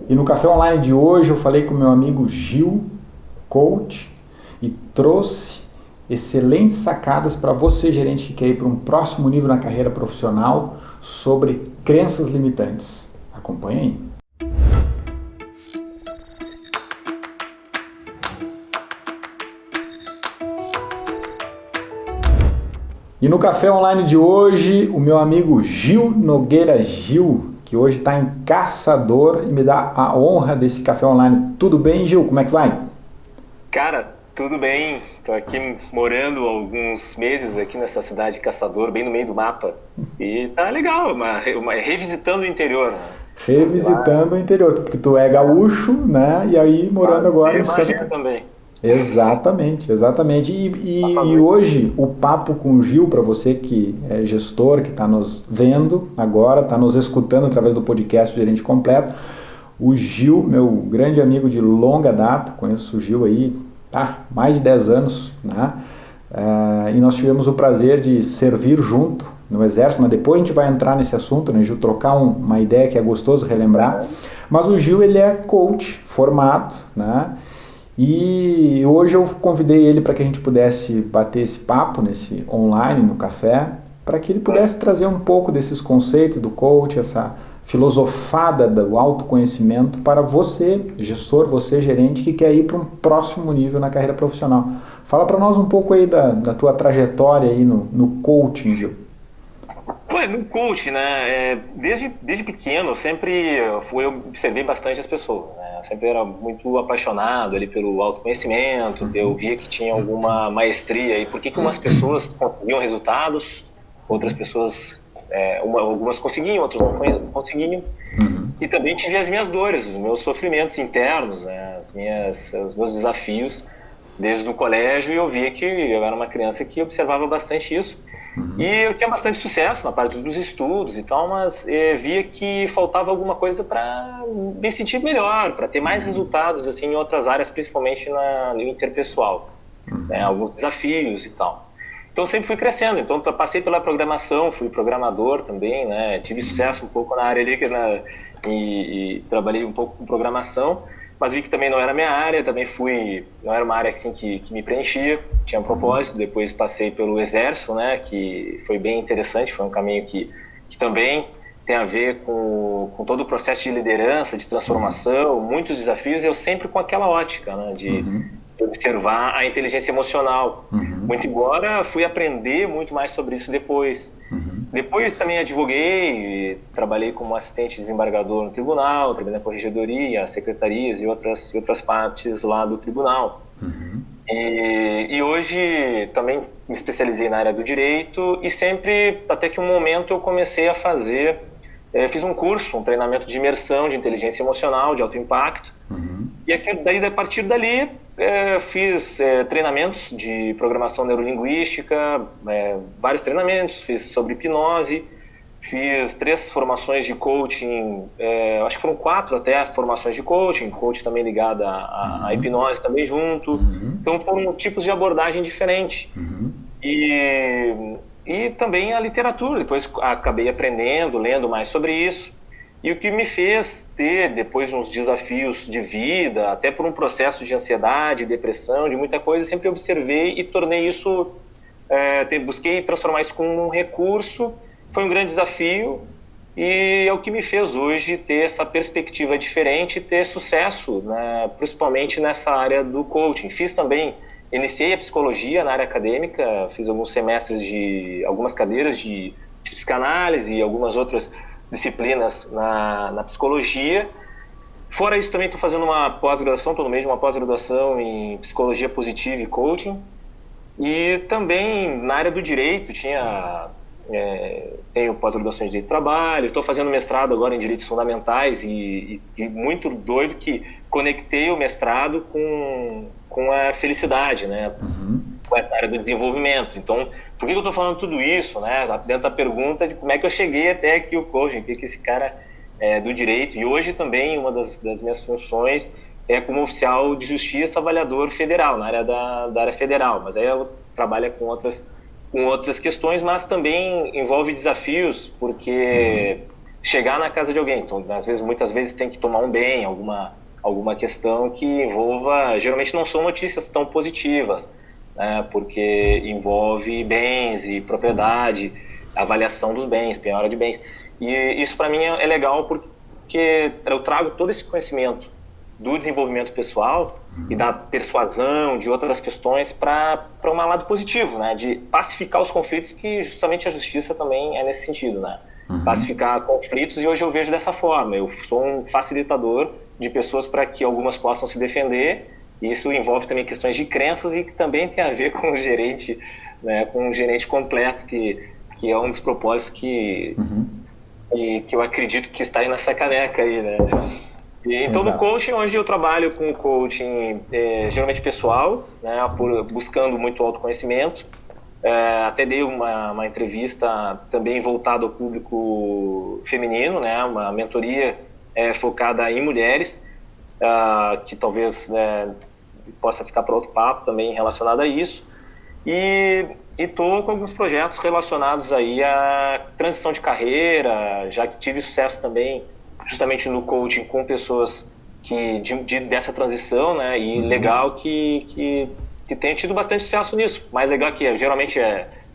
E no café online de hoje eu falei com meu amigo Gil, coach, e trouxe excelentes sacadas para você, gerente que quer ir para um próximo nível na carreira profissional sobre crenças limitantes. Acompanhe aí. E no café online de hoje, o meu amigo Gil Nogueira Gil, que hoje está em Caçador e me dá a honra desse café online. Tudo bem, Gil? Como é que vai? Cara, tudo bem. Tô aqui morando há alguns meses aqui nessa cidade de Caçador, bem no meio do mapa. E tá legal, revisitando o interior, né? Lá, Revisitando o interior, porque tu é gaúcho, né? E aí morando agora em eu Santa imagino Catarina. também. Exatamente, exatamente. Tá E fazendo. hoje o papo com o Gil, para você que é gestor, que está nos vendo agora, está nos escutando através do podcast Gerente Completo, o Gil, meu grande amigo de longa data, conheço o Gil aí mais de 10 anos, né? E nós tivemos o prazer de servir junto no Exército, mas depois a gente vai entrar nesse assunto, né, Gil? Trocar uma ideia que é gostoso relembrar. Aham. Mas o Gil, ele é coach formado, né? E hoje eu convidei ele para que a gente pudesse bater esse papo nesse online, no café, para que ele pudesse trazer um pouco desses conceitos do coach, essa filosofada do autoconhecimento para você, gestor, você, gerente, que quer ir para um próximo nível na carreira profissional. Fala para nós um pouco aí da tua trajetória aí no coaching, Gil. Ué, no coach, né? Desde pequeno, eu observei bastante as pessoas, né? Eu sempre era muito apaixonado ali pelo autoconhecimento, eu via que tinha alguma maestria e por que umas pessoas conseguiam resultados, outras pessoas, algumas conseguiam, outras não conseguiam. E também tive as minhas dores, os meus sofrimentos internos, né? Os meus desafios desde o colégio, e eu via que eu era uma criança que observava bastante isso. E eu tinha bastante sucesso na parte dos estudos e tal, mas via que faltava alguma coisa para me sentir melhor, para ter mais resultados assim em outras áreas, principalmente no interpessoal, né? Alguns desafios e tal. Então sempre fui crescendo. Então passei pela programação, fui programador também, né? Tive sucesso um pouco na área ali e trabalhei um pouco com programação, mas vi que também não era minha área. Também não era uma área assim que me preenchia, tinha um propósito. Depois passei pelo exército, né? Que foi bem interessante, foi um caminho que também tem a ver com todo o processo de liderança, de transformação, muitos desafios. Eu sempre com aquela ótica, né? De observar a inteligência emocional. Muito embora fui aprender muito mais sobre isso depois. Depois também advoguei, trabalhei como assistente desembargador no tribunal, trabalhei na corregedoria, secretarias e outras partes lá do tribunal. E hoje também me especializei na área do direito e sempre, até que um momento eu comecei a fiz um curso, um treinamento de imersão de inteligência emocional, de alto impacto. E daí, a partir dali, fiz treinamentos de programação neurolinguística, vários treinamentos, fiz sobre hipnose, fiz 3 formações de coaching, acho que foram 4 até formações de coaching também ligada à hipnose também junto. Então foram tipos de abordagem diferentes. E também a literatura, depois acabei aprendendo, lendo mais sobre isso. E o que me fez ter, depois de uns desafios de vida, até por um processo de ansiedade, depressão, de muita coisa, sempre observei e tornei isso, busquei transformar isso como um recurso. Foi um grande desafio e é o que me fez hoje ter essa perspectiva diferente e ter sucesso, né, principalmente nessa área do coaching. Iniciei a psicologia na área acadêmica, fiz alguns semestres algumas cadeiras de psicanálise e algumas outras disciplinas na psicologia. Fora isso, também estou fazendo uma pós-graduação, estou no meio de uma pós-graduação em psicologia positiva e coaching. E também na área do direito, tenho pós-graduação em direito do trabalho, estou fazendo mestrado agora em direitos fundamentais e muito doido que conectei o mestrado com a felicidade, né? Com a área do desenvolvimento. Então, por que eu estou falando tudo isso, né? Dentro da pergunta de como é que eu cheguei até aqui o coaching, o que esse cara é do direito. E hoje também uma das minhas funções é como oficial de justiça avaliador federal, na área da área federal. Mas aí eu trabalho com outras questões, mas também envolve desafios, porque chegar na casa de alguém. Então, muitas vezes tem que tomar um bem, alguma questão que envolva, geralmente não são notícias tão positivas, né, porque envolve bens e propriedade, avaliação dos bens, penhora de bens. E isso para mim é legal porque eu trago todo esse conhecimento do desenvolvimento pessoal e da persuasão, de outras questões para um lado positivo, né, de pacificar os conflitos, que justamente a justiça também é nesse sentido, né, pacificar conflitos. E hoje eu vejo dessa forma, eu sou um facilitador de pessoas para que algumas possam se defender. E isso envolve também questões de crenças e que também tem a ver com o gerente, né, com o gerente completo, que é um dos propósitos que eu acredito que está aí nessa caneca aí, né. Então, no coaching, onde eu trabalho com o coaching geralmente pessoal, né, buscando muito autoconhecimento. Até dei uma entrevista também voltada ao público feminino, né, uma mentoria focada em mulheres, que talvez possa ficar para outro papo também relacionado a isso. E estou com alguns projetos relacionados aí à transição de carreira, já que tive sucesso também justamente no coaching com pessoas dessa transição, né? E legal que tenha tido bastante sucesso nisso. Mais legal que geralmente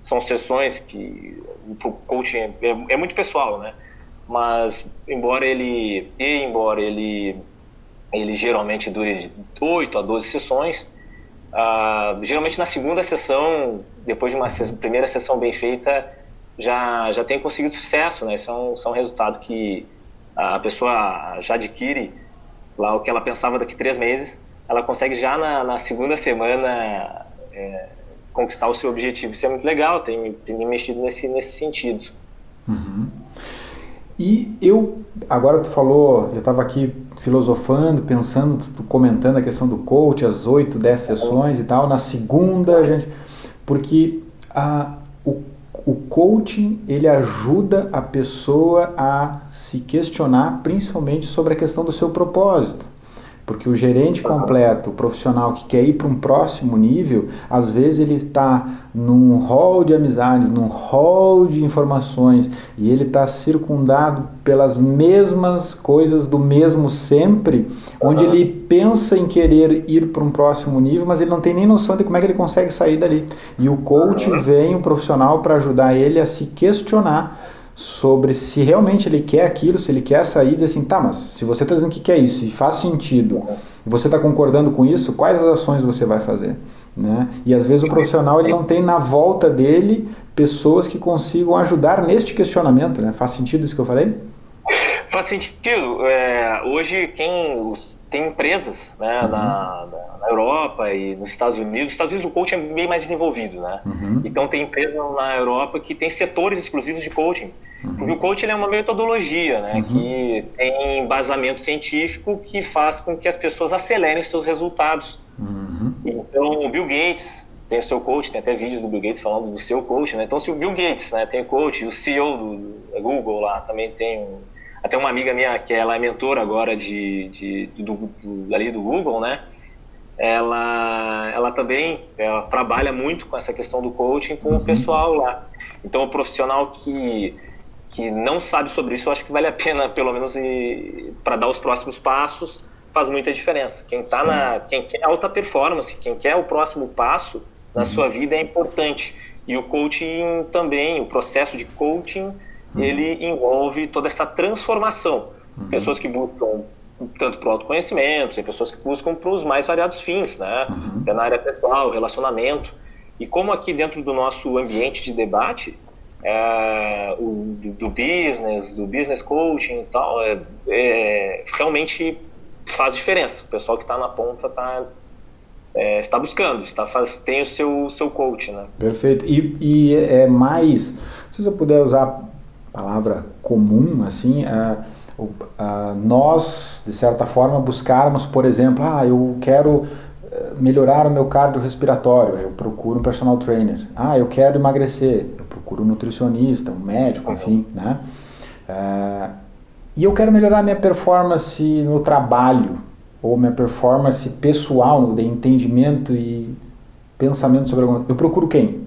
são sessões que o coaching é muito pessoal, né? Mas embora ele geralmente dure de 8 a 12 sessões, geralmente na segunda sessão, depois de uma primeira sessão bem feita, já tem conseguido sucesso, né? Isso é um resultado que a pessoa já adquire lá o que ela pensava daqui 3 meses, ela consegue já na segunda semana conquistar o seu objetivo. Isso é muito legal, tem mexido nesse sentido. E agora tu falou, eu estava aqui filosofando, pensando, tu comentando a questão do coach, as 8, 10 sessões e tal, na segunda, porque o coaching, ele ajuda a pessoa a se questionar principalmente sobre a questão do seu propósito. Porque o gerente completo, o profissional que quer ir para um próximo nível, às vezes ele está num hall de amizades, num hall de informações, e ele está circundado pelas mesmas coisas do mesmo sempre, onde ele pensa em querer ir para um próximo nível, mas ele não tem nem noção de como é que ele consegue sair dali. E o coach vem, o profissional, para ajudar ele a se questionar sobre se realmente ele quer aquilo, se ele quer sair e dizer assim, tá, mas se você está dizendo que quer isso e faz sentido, você está concordando com isso, quais as ações você vai fazer? Né? E às vezes o profissional ele não tem na volta dele pessoas que consigam ajudar neste questionamento, né? Faz sentido isso que eu falei? Faz sentido. Hoje tem empresas, né, na Europa e nos Estados Unidos. Nos Estados Unidos o coaching é bem mais desenvolvido, né? Então tem empresas na Europa que tem setores exclusivos de coaching. Porque o coaching é uma metodologia, né, que tem embasamento científico que faz com que as pessoas acelerem seus resultados. Então o Bill Gates tem o seu coach, tem até vídeos do Bill Gates falando do seu coach, né? Então se o Bill Gates, né, tem coach, o CEO do Google lá também tem até uma amiga minha que ela é mentora agora ali do Google, né? Ela também trabalha muito com essa questão do coaching com o pessoal lá. Então o profissional que não sabe sobre isso, eu acho que vale a pena, pelo menos para dar os próximos passos, faz muita diferença. Quem quer alta performance, quem quer o próximo passo na sua vida é importante. E o coaching também, o processo de coaching, ele envolve toda essa transformação. Pessoas que buscam tanto para o autoconhecimento, tem pessoas que buscam para os mais variados fins, né? Até na área pessoal, relacionamento. E como aqui dentro do nosso ambiente de debate, do business coaching e tal, realmente faz diferença. O pessoal que está na ponta está buscando, tem o seu coach, né? Perfeito. E é mais, se eu puder usar a palavra comum, assim, nós, de certa forma, buscarmos, por exemplo, eu quero melhorar o meu cardiorrespiratório, eu procuro um personal trainer. Eu quero emagrecer, eu procuro um nutricionista, um médico, enfim, né? E eu quero melhorar minha performance no trabalho, ou minha performance pessoal, de entendimento e pensamento sobre alguma coisa. Eu procuro quem?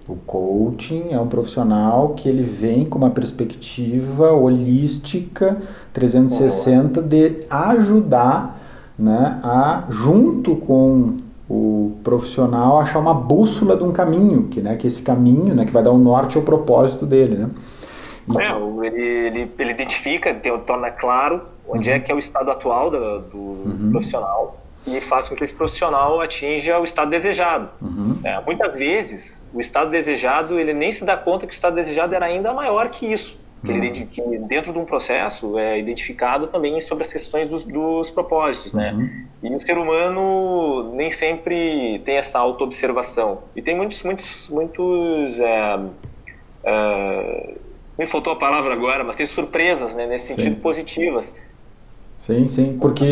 O coaching é um profissional que ele vem com uma perspectiva holística 360 de ajudar, né, a, junto com o profissional, achar uma bússola de um caminho, que esse caminho, né, que vai dar um norte ao propósito dele, né? Ele identifica, torna claro onde é que é o estado atual do profissional e faz com que esse profissional atinja o estado desejado. Muitas vezes, o estado desejado, ele nem se dá conta que o estado desejado era ainda maior que isso. Que dentro de um processo é identificado também sobre as questões dos propósitos, né? E o ser humano nem sempre tem essa auto-observação. E tem muitos me faltou a palavra agora, mas tem surpresas, né, nesse sentido, positivas. Sim, porque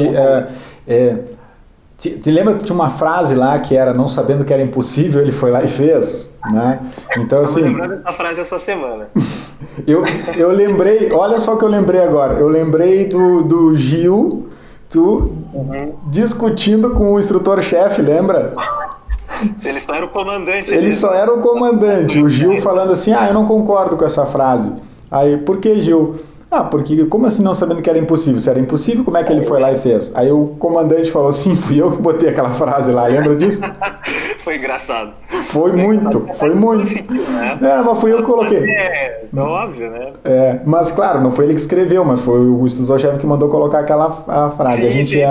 te lembra que tinha uma frase lá que era: não sabendo que era impossível, ele foi lá e fez, né? Então, assim, eu vou lembrar dessa frase essa semana. eu lembrei, olha só o que eu lembrei agora. Eu lembrei do Gil, discutindo com o instrutor-chefe, lembra? Ele só era o comandante. Ele só era o comandante. O Gil falando assim: eu não concordo com essa frase. Aí, por que, Gil? Porque como assim não sabendo que era impossível? Se era impossível, como é que ele foi lá e fez? Aí o comandante falou: sim, fui eu que botei aquela frase lá, lembra disso? Foi engraçado. Foi muito. Mas fui eu que coloquei. É óbvio, né? Mas claro, não foi ele que escreveu, mas foi o instrutor-chefe que mandou colocar aquela frase. Sim.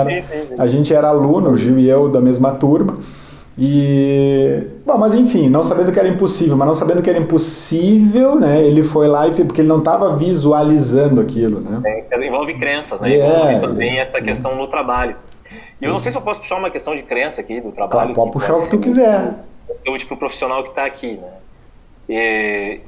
A gente era aluno, o Gil e eu, da mesma turma. Mas enfim, não sabendo que era impossível, né, ele foi lá e fez, porque ele não estava visualizando aquilo, né? Envolve crenças, né? Envolve também essa questão no trabalho. E eu não sei se eu posso puxar uma questão de crença aqui do trabalho. Pode puxar o que tu quiser. Útil para o profissional que está aqui, né?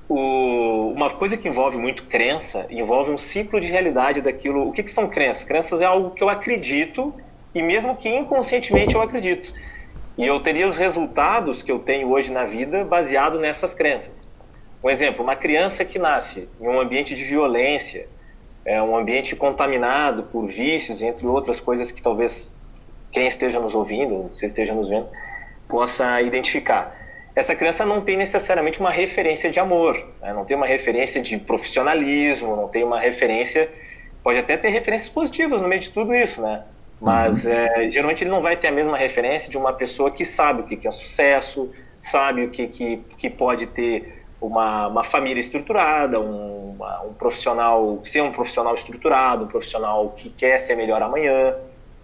Uma coisa que envolve muito crença, envolve um ciclo de realidade daquilo. O que são crenças? Crenças é algo que eu acredito, e mesmo que inconscientemente eu acredito. E eu teria os resultados que eu tenho hoje na vida baseado nessas crenças. Um exemplo, uma criança que nasce em um ambiente de violência, um ambiente contaminado por vícios, entre outras coisas que talvez quem esteja nos ouvindo, você esteja nos vendo, possa identificar. Essa criança não tem necessariamente uma referência de amor, né? Não tem uma referência de profissionalismo, não tem uma referência... Pode até ter referências positivas no meio de tudo isso, né? Mas geralmente ele não vai ter a mesma referência de uma pessoa que sabe o que é sucesso, sabe o que pode ter uma família estruturada, um profissional, ser um profissional estruturado, um profissional que quer ser melhor amanhã,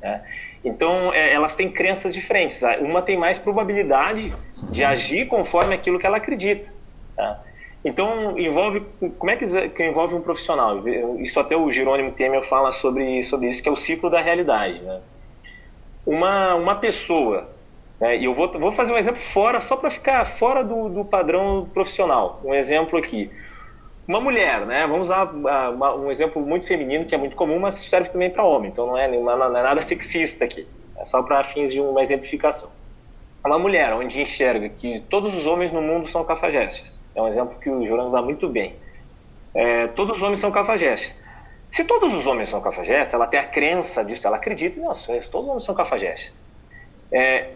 né? Então elas têm crenças diferentes. Uma tem mais probabilidade de agir conforme aquilo que ela acredita, tá? Então, como é que envolve um profissional? Isso até o Jerônimo Temer fala sobre isso, que é o ciclo da realidade, né? Uma pessoa, né, e eu vou fazer um exemplo só para ficar fora do padrão profissional. Um exemplo aqui. Uma mulher, né? Vamos usar um exemplo muito feminino, que é muito comum, mas serve também para homem. Então não é nada sexista aqui. É só para fins de uma exemplificação. Uma mulher onde enxerga que todos os homens no mundo são cafajestes. É um exemplo que o Jorão dá muito bem. Todos os homens são cafajestes. Se todos os homens são cafajestes, ela tem a crença disso, ela acredita, nossa, todos os homens são cafajestes.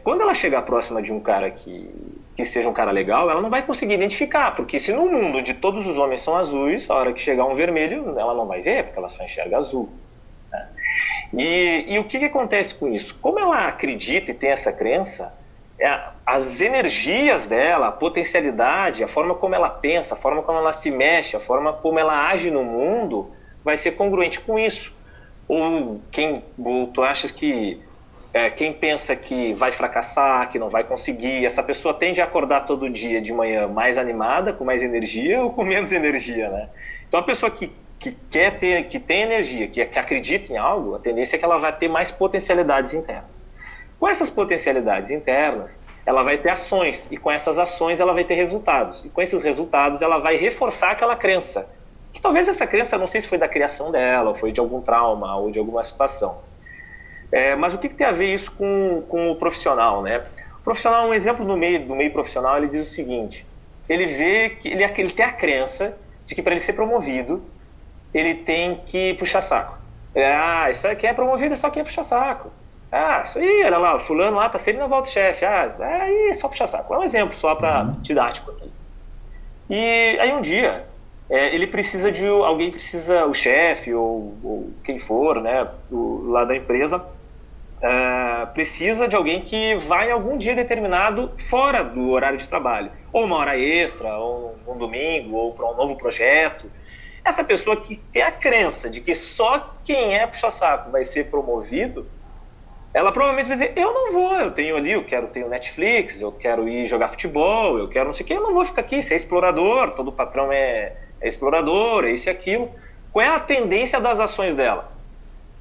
Quando ela chegar próxima de um cara que seja um cara legal, ela não vai conseguir identificar, porque se no mundo onde todos os homens são azuis, a hora que chegar um vermelho, ela não vai ver, porque ela só enxerga azul, né? E o que acontece com isso? Como ela acredita e tem essa crença, as energias dela, a potencialidade, a forma como ela pensa, a forma como ela se mexe, a forma como ela age no mundo vai ser congruente com isso. Ou tu achas que quem pensa que vai fracassar, que não vai conseguir, essa pessoa tende a acordar todo dia de manhã mais animada, com mais energia ou com menos energia, né? Então a pessoa que tem energia, que acredita em algo, a tendência é que ela vai ter mais potencialidades internas. Com essas potencialidades internas, ela vai ter ações, e com essas ações ela vai ter resultados. E com esses resultados ela vai reforçar aquela crença. Que talvez essa crença, não sei se foi da criação dela, ou foi de algum trauma, ou de alguma situação. Mas o que tem a ver isso com o profissional, né? O profissional, um exemplo do meio profissional, ele diz o seguinte: ele vê que ele tem a crença de que para ele ser promovido, ele tem que puxar saco. Isso aqui é promovido, só que é puxar saco. Ah, isso aí, olha lá, o fulano lá tá sempre na volta do chefe. Ah, aí só puxa saco. É um exemplo só para Uhum. didático aqui. E aí um dia, ele precisa de alguém precisa, o chefe ou quem for, né, lá da empresa, precisa de alguém que vá em algum dia determinado fora do horário de trabalho, ou uma hora extra, ou um domingo, ou para um novo projeto. Essa pessoa que tem a crença de que só quem é puxa-saco vai ser promovido, ela provavelmente vai dizer, eu não vou, eu tenho ali, eu quero ter o Netflix, eu quero ir jogar futebol, eu quero não sei o que, eu não vou ficar aqui, ser explorador, todo patrão é explorador, é isso e aquilo. Qual é a tendência das ações dela?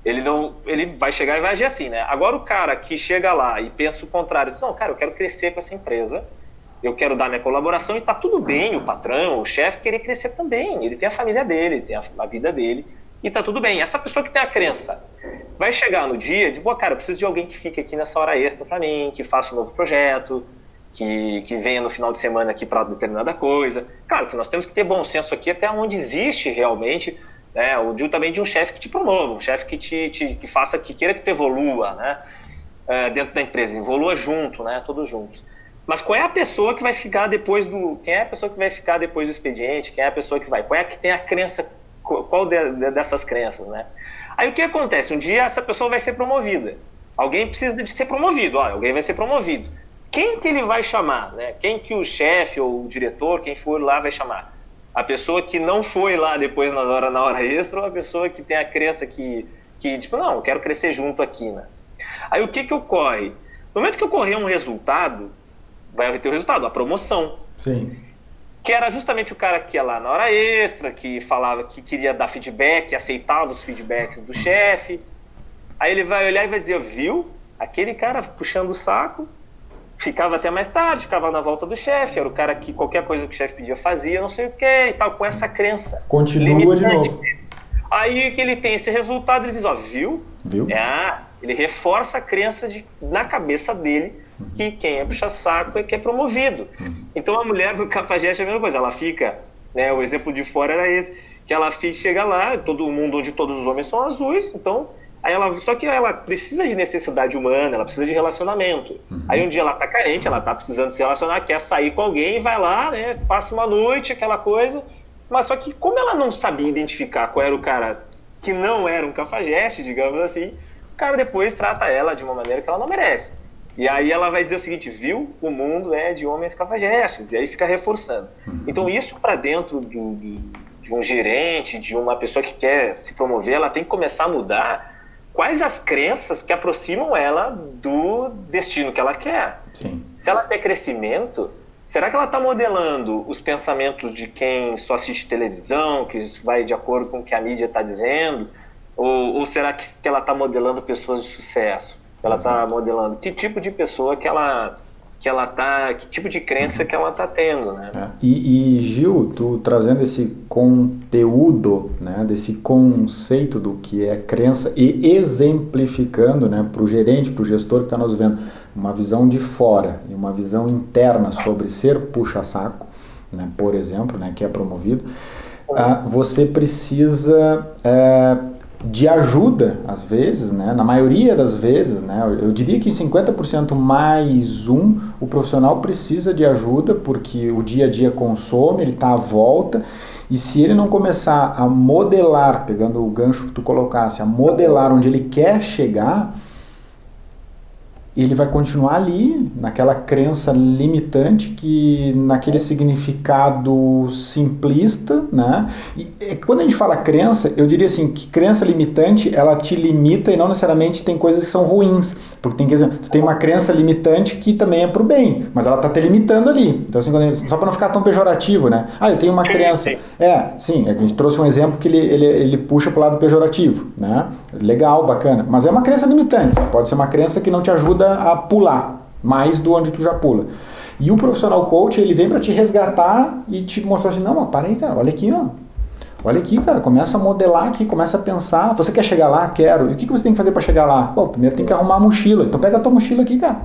Ele vai chegar e vai agir assim, né? Agora o cara que chega lá e pensa o contrário, diz, não, cara, eu quero crescer com essa empresa, eu quero dar minha colaboração e tá tudo bem, o patrão, o chefe querer crescer também, ele tem a família dele, ele tem a vida dele e tá tudo bem. Essa pessoa que tem a crença vai chegar no dia de, pô, cara, eu preciso de alguém que fique aqui nessa hora extra para mim, que faça um novo projeto, que venha no final de semana aqui para determinada coisa. Claro que nós temos que ter bom senso aqui até onde existe realmente, né, também de um chefe que te promova, um chefe que faça, que queira que tu evolua, né, dentro da empresa, evolua junto, né, todos juntos. Mas qual é a pessoa que vai ficar depois quem é a pessoa que vai ficar depois do expediente? Quem é a pessoa que vai? Qual é a que tem a crença? Qual dessas crenças, né? Aí o que acontece? Um dia essa pessoa vai ser promovida. Alguém precisa de ser promovido. Olha, alguém vai ser promovido. Quem que ele vai chamar, né? Quem que o chefe ou o diretor, quem for lá, vai chamar? A pessoa que não foi lá depois na hora extra, ou a pessoa que tem a crença que tipo, não, eu quero crescer junto aqui, né? Aí o que que ocorre? No momento que ocorrer um resultado, vai ter o resultado, a promoção. Sim. Que era justamente o cara que ia lá na hora extra, que falava que queria dar feedback, aceitava os feedbacks do chefe. Aí ele vai olhar e vai dizer, viu? Aquele cara puxando o saco, ficava até mais tarde, ficava na volta do chefe, era o cara que qualquer coisa que o chefe pedia fazia, não sei o que, e tal, com essa crença Continua de limitante. novo. Aí que ele tem esse resultado, ele diz, ó, viu? Viu? Ele reforça a crença na cabeça dele que quem é puxa-saco é que é promovido. Então a mulher do cafajeste é a mesma coisa, ela fica, né, o exemplo de fora era esse, que ela chega lá, todo mundo onde todos os homens são azuis, então só que ela precisa de necessidade humana, ela precisa de relacionamento. Aí um dia ela tá carente, ela tá precisando se relacionar, quer sair com alguém, vai lá, né, passa uma noite, aquela coisa, mas só que como ela não sabia identificar qual era o cara que não era um cafajeste, digamos assim, o cara depois trata ela de uma maneira que ela não merece. E aí ela vai dizer o seguinte, viu? O mundo é de homens cafajestes. E aí fica reforçando. Então isso para dentro de um gerente, de uma pessoa que quer se promover, ela tem que começar a mudar quais as crenças que aproximam ela do destino que ela quer. Sim. Se ela quer crescimento, será que ela está modelando os pensamentos de quem só assiste televisão, que vai de acordo com o que a mídia está dizendo? Ou será que ela está modelando pessoas de sucesso? Ela está modelando que tipo de pessoa que tipo de crença que ela está tendo, né? E Gil, tu trazendo esse conteúdo, né, desse conceito do que é crença e exemplificando, né, para o gerente, para o gestor que está nos vendo, uma visão de fora e uma visão interna sobre ser puxa-saco, né, por exemplo, né, que é promovido, você precisa de ajuda, às vezes, né? Na maioria das vezes, né? Eu diria que 50% mais o profissional precisa de ajuda porque o dia a dia consome, ele está à volta, e se ele não começar a modelar, pegando o gancho que tu colocasse, a modelar onde ele quer chegar, ele vai continuar ali, naquela crença limitante, naquele significado simplista, né? E quando a gente fala crença, eu diria assim, que crença limitante, ela te limita e não necessariamente tem coisas que são ruins. Porque tu tem uma crença limitante que também é pro bem, mas ela tá te limitando ali. Então, assim, só para não ficar tão pejorativo, né? Eu tenho uma crença. Sim, a gente trouxe um exemplo que ele puxa pro lado pejorativo, né? Legal, bacana. Mas é uma crença limitante. Pode ser uma crença que não te ajuda a pular mais do onde tu já pula. E o profissional coach, ele vem para te resgatar e te mostrar assim, não, para aí, cara, olha aqui, ó. Olha aqui, cara, começa a modelar aqui, começa a pensar. Você quer chegar lá? Quero. E o que você tem que fazer para chegar lá? Bom, primeiro tem que arrumar a mochila. Então pega a tua mochila aqui, cara.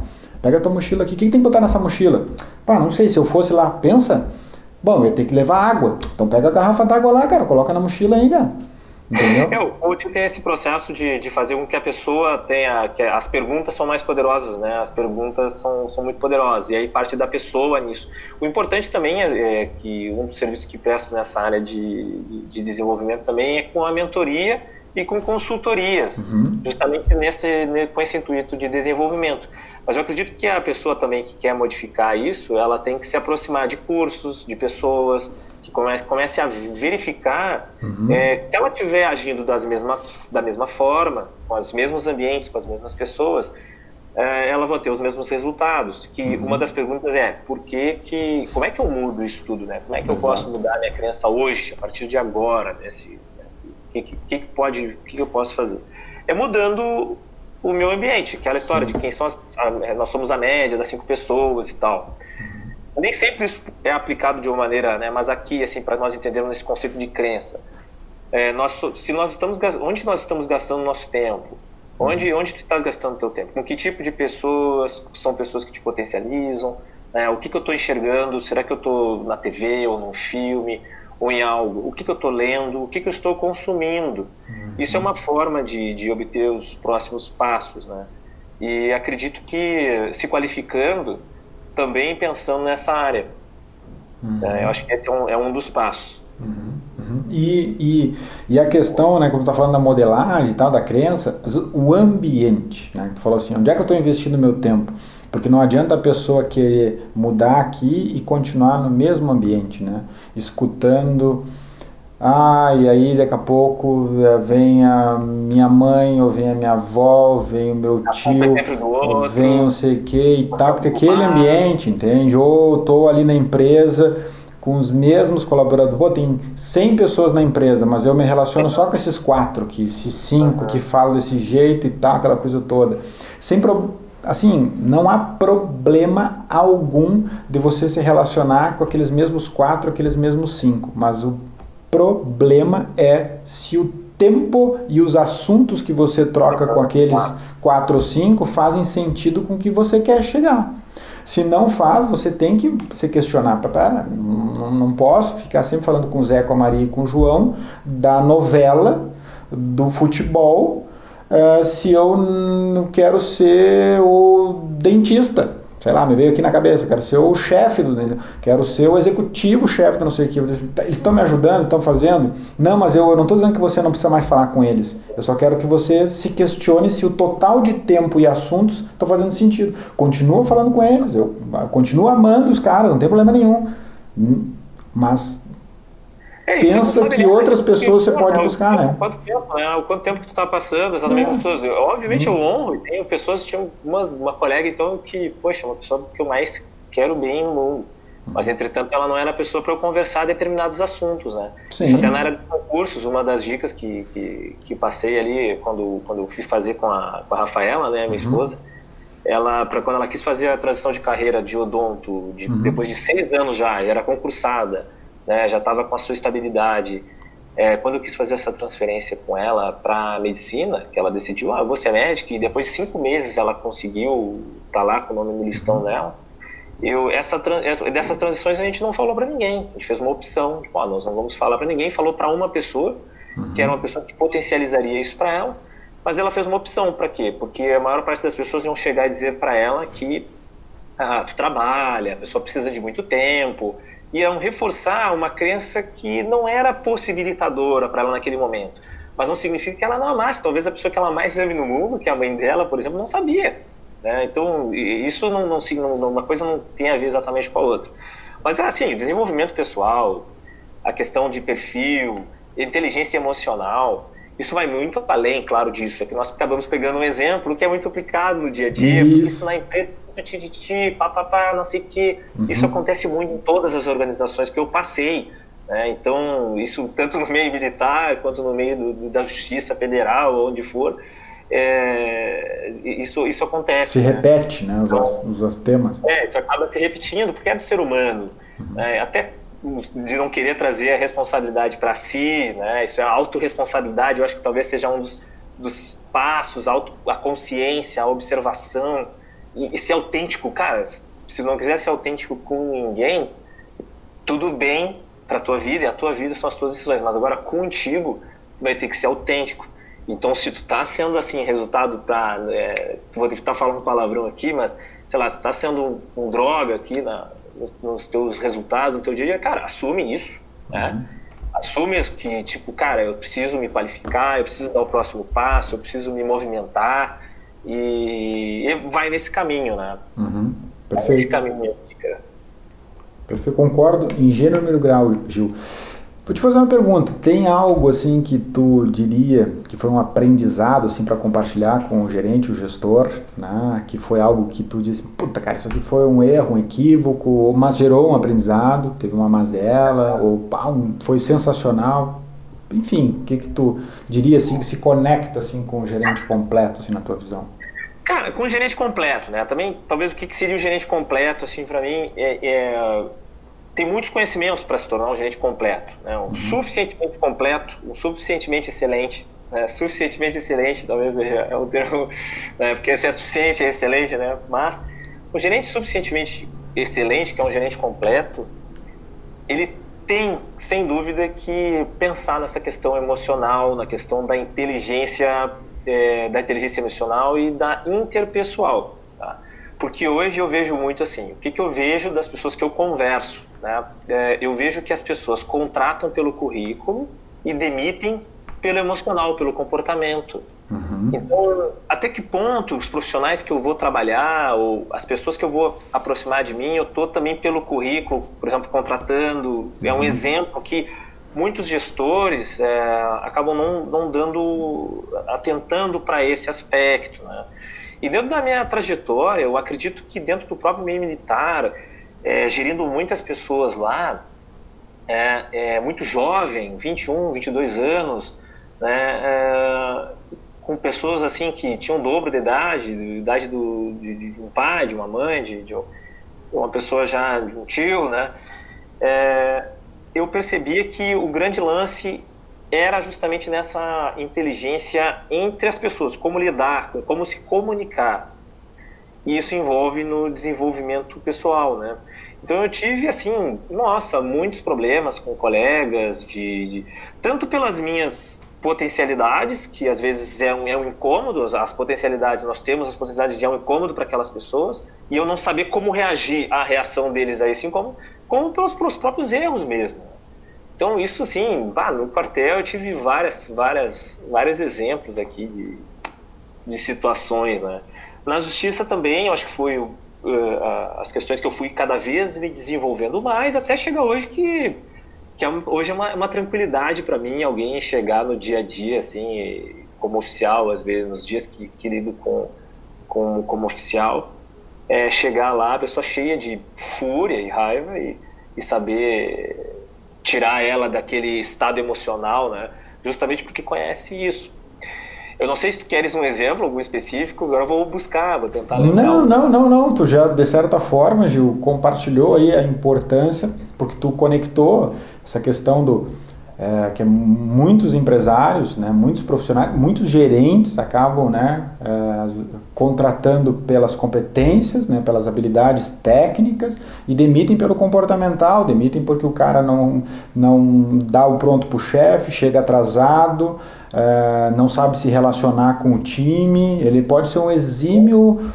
Pega a tua mochila aqui. O que tem que botar nessa mochila? Não sei, se eu fosse lá, pensa. Bom, eu ia ter que levar água. Então pega a garrafa d'água lá, cara, coloca na mochila aí, cara. entendeu? O coaching tem esse processo de fazer com que a pessoa tenha, que as perguntas são mais poderosas, né? As perguntas são muito poderosas, e aí parte da pessoa nisso. O importante também é que um dos serviços que presto nessa área de desenvolvimento também é com a mentoria e com consultorias, justamente com esse intuito de desenvolvimento. Mas eu acredito que a pessoa também que quer modificar isso, ela tem que se aproximar de cursos, de pessoas, que comece a verificar se ela estiver agindo da mesma forma, com os mesmos ambientes, com as mesmas pessoas, ela vai ter os mesmos resultados. Que uma das perguntas é, como é que eu mudo isso tudo, né? Como é que eu posso mudar a minha crença hoje, a partir de agora, o que eu posso fazer? É mudando o meu ambiente, aquela história de quem são nós somos a média das 5 pessoas e tal. Nem sempre isso é aplicado de uma maneira, né? Mas aqui, assim, para nós entendermos esse conceito de crença, onde nós estamos gastando nosso tempo? Onde tu estás gastando o teu tempo? Com que tipo de pessoas? São pessoas que te potencializam? O que eu estou enxergando? Será que eu estou na TV ou num filme? Ou em algo? O que eu estou lendo? O que eu estou consumindo? Isso é uma forma de obter os próximos passos, né? E acredito que se qualificando, também pensando nessa área. Eu acho que esse é um dos passos. E a questão, né, como tu tá falando da modelagem e tal, da crença, o ambiente, né, tu falou assim, onde é que eu estou investindo meu tempo? Porque não adianta a pessoa querer mudar aqui e continuar no mesmo ambiente, né, escutando, e aí daqui a pouco vem a minha mãe, ou vem a minha avó, ou vem o meu tio, ou vem não sei o que e tal, porque aquele ambiente, entende? Ou estou ali na empresa com os mesmos colaboradores. Pô, tem 100 pessoas na empresa, mas eu me relaciono só com esses 4, esses 5 que falam desse jeito e tal, aquela coisa toda. Assim, não há problema algum de você se relacionar com aqueles mesmos 4, aqueles mesmos 5, mas o problema é se o tempo e os assuntos que você troca com aqueles 4 ou 5 fazem sentido com o que você quer chegar. Se não faz, você tem que se questionar. Não posso ficar sempre falando com o Zé, com a Maria e com o João da novela, do futebol, se eu não quero ser o dentista. Sei lá, me veio aqui na cabeça, eu quero ser o chefe, quero ser o executivo chefe do não sei o que. Eles estão me ajudando, estão fazendo? Não, mas eu não estou dizendo que você não precisa mais falar com eles. Eu só quero que você se questione se o total de tempo e assuntos estão fazendo sentido. Continua falando com eles, eu continuo amando os caras, não tem problema nenhum. Mas pensa que outras pessoas você pode buscar, né? Quanto tempo que tu está passando, exatamente com pessoas. Obviamente eu honro, e tenho pessoas, tinha uma colega então que, poxa, uma pessoa que eu mais quero bem no mundo. Mas, entretanto, ela não era a pessoa para eu conversar determinados assuntos, né? Sim. Isso até na área de concursos, uma das dicas que passei ali, quando eu fui fazer com a Rafaela, né, minha esposa, quando ela quis fazer a transição de carreira de odonto, depois de 6 anos já, era concursada, né, já estava com a sua estabilidade. Quando eu quis fazer essa transferência com ela para medicina, que ela decidiu, eu vou ser médica, e depois de 5 meses ela conseguiu estar lá com o nome no listão dela. Dessas transições a gente não falou para ninguém, a gente fez uma opção, nós não vamos falar para ninguém, falou para uma pessoa, que era uma pessoa que potencializaria isso para ela, mas ela fez uma opção. Para quê? Porque a maior parte das pessoas iam chegar e dizer para ela que tu trabalha, a pessoa precisa de muito tempo, iam reforçar uma crença que não era possibilitadora para ela naquele momento, mas não significa que ela não amasse. Talvez a pessoa que ela mais ama no mundo, que é a mãe dela, por exemplo, não sabia, né? Então isso uma coisa não tem a ver exatamente com a outra. Mas assim, desenvolvimento pessoal, a questão de perfil, inteligência emocional, isso vai muito além, claro, disso. É que nós acabamos pegando um exemplo que é muito aplicado no dia a dia, porque isso na empresa, não sei o que. Isso acontece muito em todas as organizações que eu passei, né? Então, isso tanto no meio militar, quanto no meio da justiça federal, onde for, isso acontece. Se repete, né, os temas. Isso acaba se repetindo, porque é do ser humano. Até de não querer trazer a responsabilidade para si, né? Isso é a autorresponsabilidade, eu acho que talvez seja um dos passos, a consciência, a observação, e ser autêntico. Cara, se não quiser ser autêntico com ninguém, tudo bem para a tua vida, e a tua vida são as tuas decisões, mas agora contigo, vai ter que ser autêntico. Então, se tu tá sendo assim, resultado tá, vou ter que estar falando palavrão aqui, mas, sei lá, se tá sendo um droga aqui nos teus resultados, no teu dia a dia, cara, assume isso, né? Assume que, tipo, cara, eu preciso me qualificar, eu preciso dar o próximo passo, eu preciso me movimentar e vai nesse caminho, né? Perfeito. Vai nesse caminho, cara. Perfeito, concordo em gênero e número grau, Gil. Vou te fazer uma pergunta, tem algo assim que tu diria que foi um aprendizado assim para compartilhar com o gerente, o gestor, né? Que foi algo que tu disse, puta cara, isso aqui foi um erro, um equívoco, mas gerou um aprendizado, teve uma mazela, ou pá, foi sensacional. Enfim, o que tu diria assim que se conecta assim com o gerente completo assim na tua visão? Cara, com o gerente completo, né? Também, talvez o que seria o gerente completo, assim, para mim, tem muitos conhecimentos para se tornar um gerente completo, né? Suficientemente completo, suficientemente excelente, né? Suficientemente excelente, talvez seja o termo, né? Porque se é suficiente é excelente, né? Mas o gerente suficientemente excelente, que é um gerente completo, ele tem, sem dúvida, que pensar nessa questão emocional, na questão da inteligência emocional e da interpessoal, tá? Porque hoje eu vejo muito assim, o que eu vejo das pessoas que eu converso, né? Eu vejo que as pessoas contratam pelo currículo e demitem pelo emocional, pelo comportamento. Então, até que ponto os profissionais que eu vou trabalhar ou as pessoas que eu vou aproximar de mim, eu estou também pelo currículo, por exemplo, contratando, é um exemplo que muitos gestores acabam não atentando para esse aspecto, né? E dentro da minha trajetória, eu acredito que dentro do próprio meio militar, gerindo muitas pessoas lá, muito jovem, 21, 22 anos, né, com pessoas assim que tinham o dobro de idade de um pai, de uma mãe, de uma pessoa já, de um tio, né? Eu percebia que o grande lance era justamente nessa inteligência entre as pessoas, como lidar, como se comunicar. E isso envolve no desenvolvimento pessoal, né? Então eu tive, assim, muitos problemas com colegas, tanto pelas minhas potencialidades, que às vezes é um incômodo, as potencialidades nós temos, as potencialidades é um incômodo para aquelas pessoas, e eu não saber como reagir à reação deles aí, assim, como pelos próprios erros mesmo. Então isso sim, no quartel eu tive vários exemplos aqui de situações, né? Na justiça também, eu acho que foi as questões que eu fui cada vez me desenvolvendo mais, até chegar hoje que hoje é uma tranquilidade para mim alguém chegar no dia a dia, assim, como oficial, às vezes, nos dias que lido como oficial, chegar lá, a pessoa cheia de fúria e raiva e saber tirar ela daquele estado emocional, né? Justamente porque conhece isso. Eu não sei se tu queres um exemplo, algum específico, agora eu vou buscar, vou tentar lembrar. Não, tu já, de certa forma, Gil, compartilhou aí a importância, porque tu conectou essa questão que muitos empresários, né, muitos profissionais, muitos gerentes acabam, né, contratando pelas competências, né, pelas habilidades técnicas e demitem pelo comportamental, demitem porque o cara não dá o pronto pro chefe, chega atrasado, não sabe se relacionar com o time, ele pode ser um exímio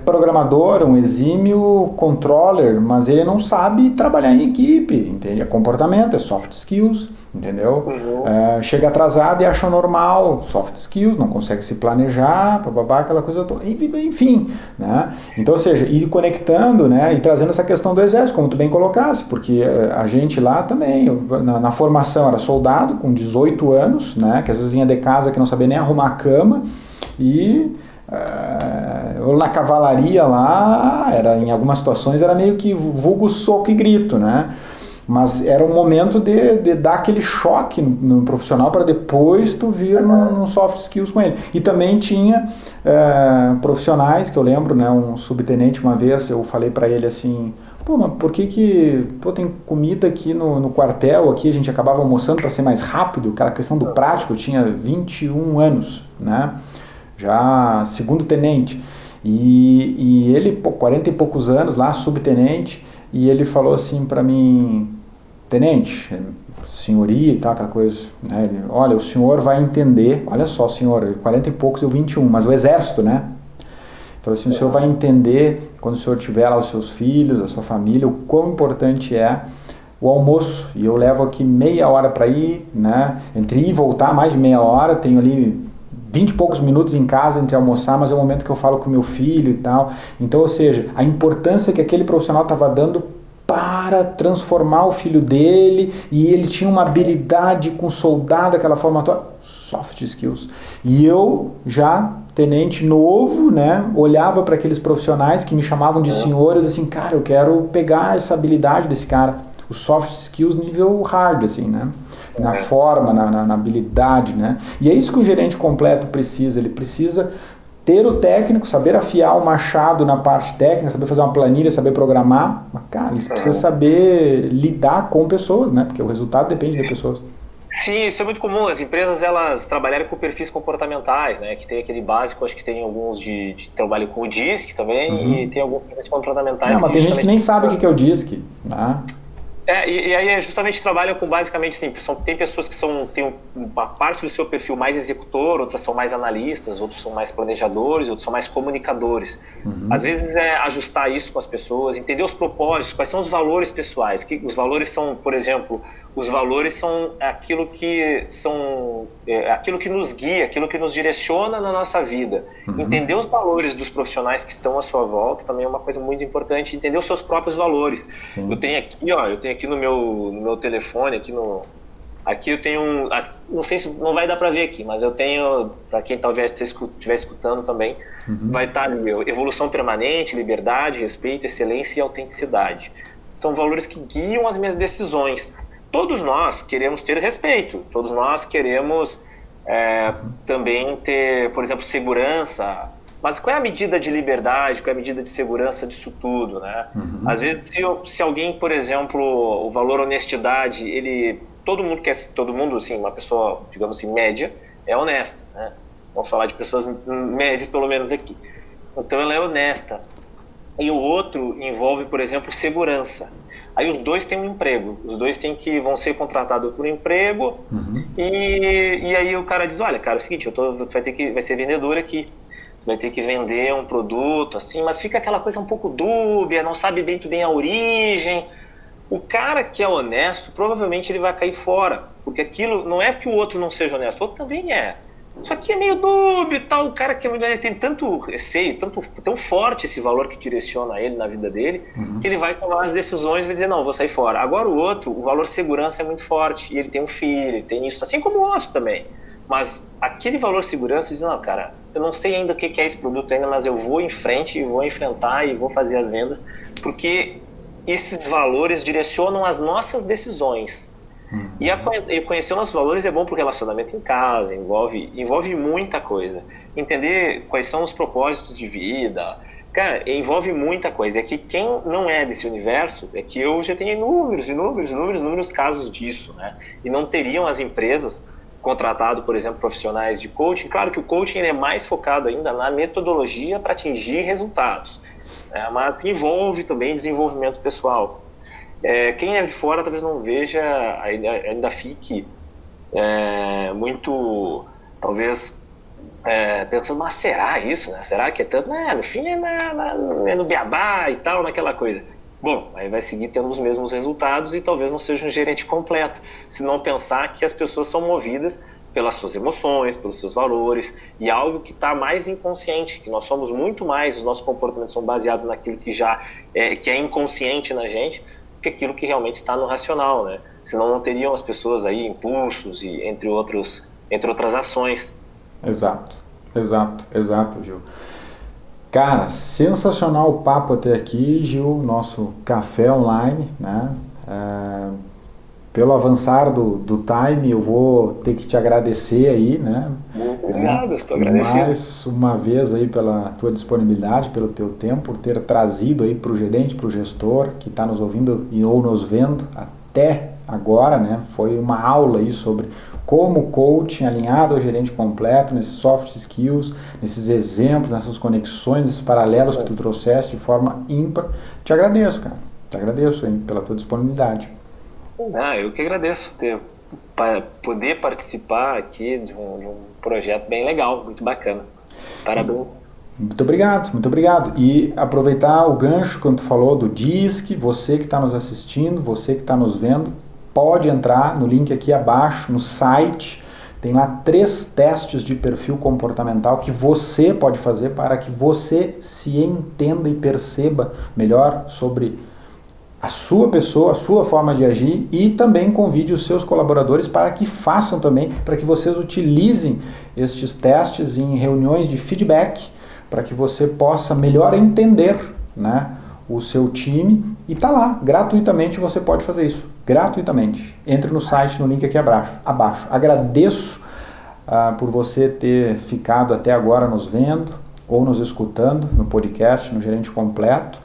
programador, um exímio controller, mas ele não sabe trabalhar em equipe, entende? É comportamento, é soft skills, entendeu? Chega atrasado e acha normal, soft skills, não consegue se planejar, aquela coisa toda, enfim, né? Então, ou seja, ir conectando, né, e trazendo essa questão do exército, como tu bem colocasse, porque a gente lá também, na formação era soldado com 18 anos, né, que às vezes vinha de casa que não sabia nem arrumar a cama, e ou na cavalaria lá, em algumas situações era meio que vulgo soco e grito, né? Mas era um momento de dar aquele choque no profissional para depois tu vir no soft skills com ele. E também tinha profissionais, que eu lembro, né, um subtenente uma vez, eu falei para ele assim, mas por que tem comida aqui no quartel, aqui a gente acabava almoçando para ser mais rápido, aquela questão do prático, eu tinha 21 anos, né? Já segundo tenente, e ele, 40 e poucos anos lá, subtenente, e ele falou assim para mim, tenente, senhoria e tal, aquela coisa, né? Ele, olha, o senhor vai entender, olha só, senhor, 40 e poucos, eu 21, mas o exército, né? Falou assim, o senhor vai entender, quando o senhor tiver lá os seus filhos, a sua família, o quão importante é o almoço. E eu levo aqui meia hora para ir, né? Entre ir e voltar, mais de meia hora, tenho ali 20 e poucos minutos em casa entre almoçar, mas é o momento que eu falo com meu filho e tal. Então, ou seja, a importância que aquele profissional estava dando para transformar o filho dele, e ele tinha uma habilidade com soldado, daquela forma toda, soft skills. E eu já, tenente novo, né, olhava para aqueles profissionais que me chamavam de senhores, assim, cara, eu quero pegar essa habilidade desse cara, os soft skills nível hard, assim, né, na forma, na habilidade, né, e é isso que o gerente completo precisa, ele precisa ter o técnico, saber afiar o machado na parte técnica, saber fazer uma planilha, saber programar, mas, cara, ele precisa saber lidar com pessoas, né, porque o resultado depende de pessoas. Sim, isso é muito comum. As empresas, elas trabalharem com perfis comportamentais, né? Que tem aquele básico, acho que tem alguns de trabalho com o DISC também, e tem alguns perfis comportamentais. Não, mas tem gente que nem sabe o que é o DISC, né? E aí justamente trabalham com basicamente assim, tem pessoas que têm uma parte do seu perfil mais executor, outras são mais analistas, outros são mais planejadores, outros são mais comunicadores. Às vezes é ajustar isso com as pessoas, entender os propósitos, quais são os valores pessoais. Que os valores são, por exemplo, os valores são aquilo que nos guia, aquilo que nos direciona na nossa vida. Entender os valores dos profissionais que estão à sua volta também é uma coisa muito importante. Entender os seus próprios valores. Sim. Eu tenho aqui no meu telefone, aqui eu tenho não sei se não vai dar para ver aqui, mas eu tenho, para quem talvez estiver escutando também, vai estar ali, evolução permanente, liberdade, respeito, excelência e autenticidade. São valores que guiam as minhas decisões. Todos nós queremos ter respeito, todos nós queremos também ter, por exemplo, segurança. Mas qual é a medida de liberdade, qual é a medida de segurança disso tudo, né? Às vezes, se alguém, por exemplo, o valor honestidade, todo mundo, assim, uma pessoa, digamos assim, média, é honesta, né? Vamos falar de pessoas médias, pelo menos aqui. Então, ela é honesta. E o outro envolve, por exemplo, segurança. Aí os dois têm um emprego, os dois vão ser contratados por um emprego, e aí o cara diz, olha, cara, é o seguinte, vai ser vendedor aqui. Vai ter que vender um produto, assim, mas fica aquela coisa um pouco dúbia, não sabe muito bem a origem. O cara que é honesto, provavelmente ele vai cair fora, porque aquilo não é que o outro não seja honesto, o outro também é. Só que é meio dúbio e tal, o cara que tem tanto receio, tão forte esse valor que direciona ele na vida dele, que ele vai tomar as decisões e vai dizer, não, vou sair fora. Agora o outro, o valor segurança é muito forte, e ele tem um filho, ele tem isso, assim como o outro também. Mas aquele valor segurança diz, não, cara, eu não sei ainda o que é esse produto ainda, mas eu vou em frente e vou enfrentar e vou fazer as vendas, porque esses valores direcionam as nossas decisões. E conhecer nossos valores é bom para o relacionamento em casa, envolve muita coisa. Entender quais são os propósitos de vida, cara, envolve muita coisa. É que quem não é desse universo, é que eu já tenho inúmeros casos disso, né? E não teriam as empresas contratado, por exemplo, profissionais de coaching. Claro que o coaching é mais focado ainda na metodologia para atingir resultados, né? Mas envolve também desenvolvimento pessoal. Quem é de fora talvez não veja, ainda fique muito, talvez, pensando, mas será isso, né? Será que é tanto? No fim é no beabá e tal, naquela coisa. Bom, aí vai seguir tendo os mesmos resultados e talvez não seja um gerente completo, se não pensar que as pessoas são movidas pelas suas emoções, pelos seus valores, e algo que está mais inconsciente, que nós somos muito mais, os nossos comportamentos são baseados naquilo que que é inconsciente na gente, do que aquilo que realmente está no racional, né? Senão não teriam as pessoas aí impulsos e entre outras ações. Exato, Gil. Cara, sensacional o papo até aqui, Gil, nosso café online, né? Pelo avançar do time, eu vou ter que te agradecer aí, né? Muito obrigado, estou agradecido. Mais uma vez aí pela tua disponibilidade, pelo teu tempo, por ter trazido aí para o gerente, para o gestor que está nos ouvindo ou nos vendo até agora, né? Foi uma aula aí sobre como o coaching alinhado ao gerente completo, nesses soft skills, nesses exemplos, nessas conexões, nesses paralelos que tu trouxeste de forma ímpar. Te agradeço, cara. Te agradeço aí pela tua disponibilidade. Eu que agradeço poder participar aqui de um projeto bem legal, muito bacana. Parabéns. Muito obrigado, muito obrigado. E aproveitar o gancho quando tu falou do Disque, você que está nos assistindo, você que está nos vendo, pode entrar no link aqui abaixo, no site, tem lá 3 testes de perfil comportamental que você pode fazer para que você se entenda e perceba melhor sobre a sua pessoa, a sua forma de agir, e também convide os seus colaboradores para que façam também, para que vocês utilizem estes testes em reuniões de feedback, para que você possa melhor entender, né, o seu time, e tá lá, gratuitamente você pode fazer isso, gratuitamente. Entre no site, no link aqui abaixo. Agradeço por você ter ficado até agora nos vendo ou nos escutando no podcast, no Gerente Completo,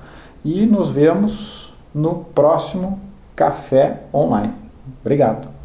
e nos vemos no próximo Café Online. Obrigado.